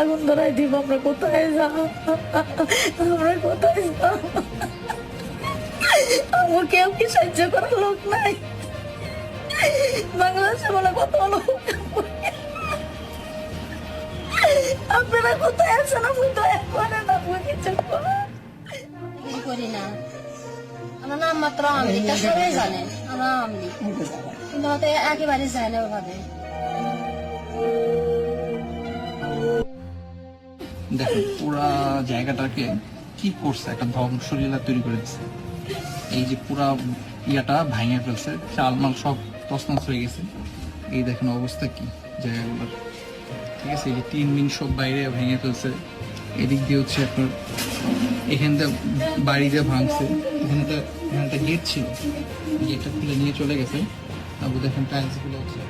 আগুন ধরাই দিব। আমরা কোথায় যাবো? আমরা কোথায় যাবো? আমার কেউ কি সাহায্য করার লোক নাই? বাংলাদেশে বলে কত লোক। আপনারা কোথায় আছেন? আপনি দয়া করেন, আপনি কিছু করেন। কিছু করি না, আমার নাম মাত্র আমলিকা, সবাই জানে আমার আমলি, কিন্তু হয়তো একেবারে যায় না ওভাবে। দেখেন পুরা জায়গাটাকে কি করছে, একটা ধ্বংসলীলা তৈরি করে দিচ্ছে। এই যে পুরা ইয়াটা ভাঙে ফেলছে, চালমাল সব তছনছ হয়ে গেছে। এই দেখেন অবস্থা কি জায়গাগুলোর, ঠিক আছে। এই যে 3 মিনিট সব বাইরে ভেঙে ফেলছে। এদিক দিয়ে হচ্ছে আপনার এখান থেকে বাড়ি দিয়ে ভাঙছে। এখানে একটা গেট ছিল, গেটটা খুলে নিয়ে চলে গেছে। তারপর দেখেন টাইলস গুলো হচ্ছে